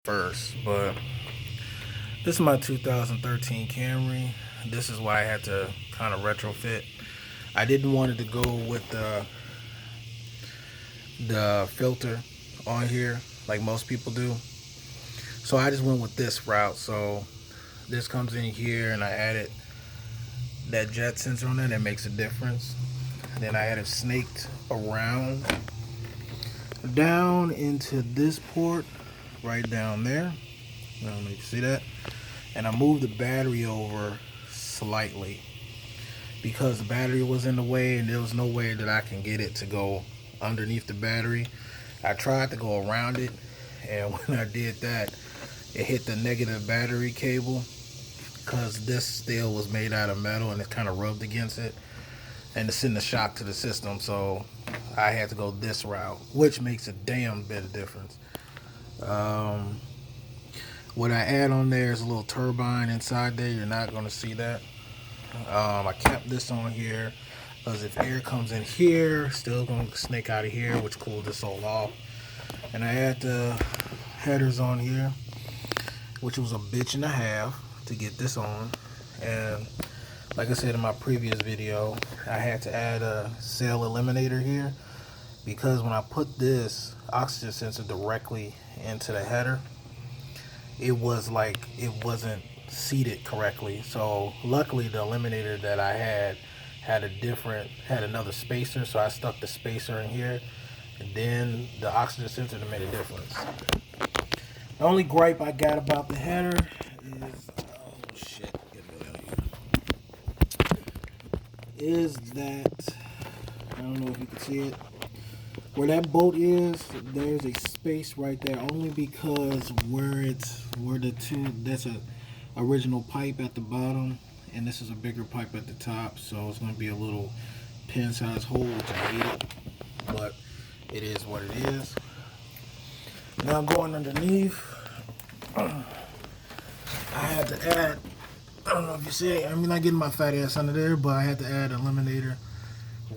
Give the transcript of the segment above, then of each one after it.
first, but this is my 2013 Camry. This is why I had to kind of retrofit. I didn't want it to go with the filter on here like most people do. So I just went with this route. So this comes in here and I added that jet sensor on there that makes a difference. Then I had it snaked around down into this port right down there. I don't know if you can see that. And I moved the battery over slightly because the battery was in the way and there was no way that I can get it to go underneath the battery. I tried to go around it, and when I did that, it hit the negative battery cable because this steel was made out of metal and it kind of rubbed against it and it's sending a shock to the system. So I had to go this route, which makes a damn bit of difference. Um, what I add on there is a little turbine inside there. You're not going to see that. I kept this on here because if air comes in here, still going to snake out of here, which cooled this all off. And I add the headers on here, which was a bitch and a half to get this on. And like I said in my previous video, I had to add a cell eliminator here because when I put this oxygen sensor directly into the header, it was like it wasn't seated correctly. So luckily the eliminator that I had another spacer, so I stuck the spacer in here, and then the oxygen sensor that made a difference. The only gripe I got about the header is, oh shit, get me out of here, is that, I don't know if you can see it, where that bolt is, there's a space right there only because where the two, that's a original pipe at the bottom and this is a bigger pipe at the top, so it's going to be a little pin size hole, which I hate it, but it is what it is. Now going underneath, I had to add, I don't know if you see it, I'm not getting my fat ass under there, but I had to add an eliminator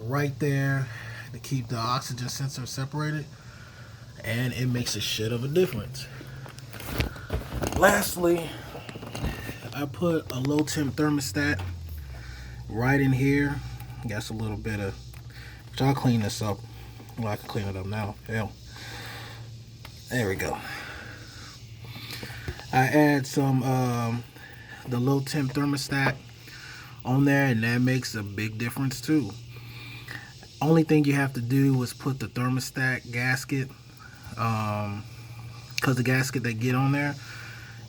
right there to keep the oxygen sensor separated, and it makes a shit of a difference. Lastly, I put a low temp thermostat right in here. Got a little bit of, which I'll clean this up. Well, I can clean it up now. Hell, there we go. I add some the low temp thermostat on there, and that makes a big difference too. Only thing you have to do is put the thermostat gasket, because the gasket they get on there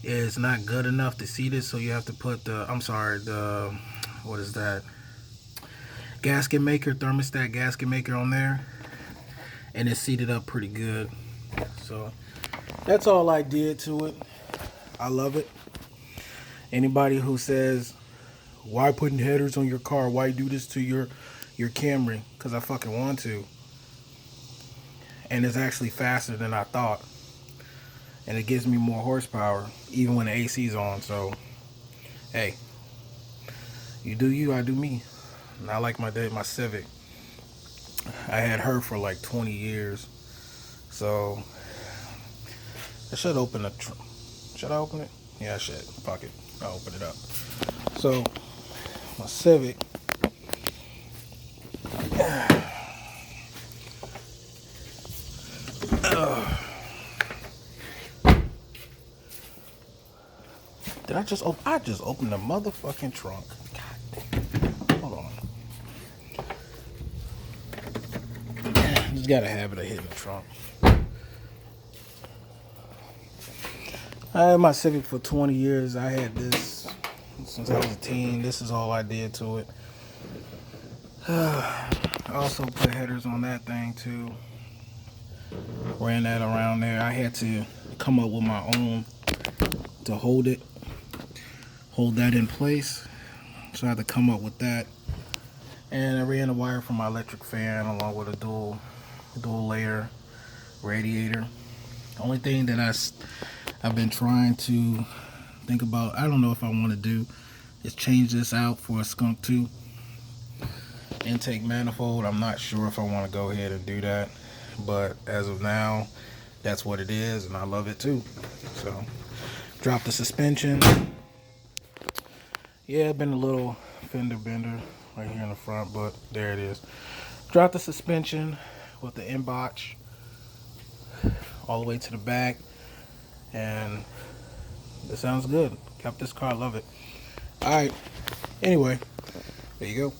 is not good enough to seat it, so you have to put the what is that, gasket maker, thermostat gasket maker on there, and it's seated up pretty good. So that's all I did to it. I love it. Anybody who says, why putting headers on your car, why do this to your Camry? Because I fucking want to, and it's actually faster than I thought, and it gives me more horsepower even when the AC's on. So hey, you do you, I do me. And I like my Civic. I had her for like 20 years, so I should open the should I open it? Yeah, I should. Fuck it, I'll open it up. So my Civic, did I just open? I just opened the motherfucking trunk. God damn. Hold on. Just got a habit of hitting the trunk. I had my Civic for 20 years. I had this since I was a teen. This is all I did to it. I also put headers on that thing too. Ran that around there. I had to come up with my own to hold that in place. So I had to come up with that. And I ran a wire from my electric fan along with a dual layer radiator. The only thing that I've been trying to think about, I don't know if I want to do, is change this out for a skunk tube intake manifold. I'm not sure if I want to go ahead and do that, but as of now, that's what it is, and I love it too. So, drop the suspension. Yeah, been a little fender bender right here in the front, but there it is. Drop the suspension with the inbox all the way to the back, and it sounds good. Kept this car, love it. All right. Anyway, there you go.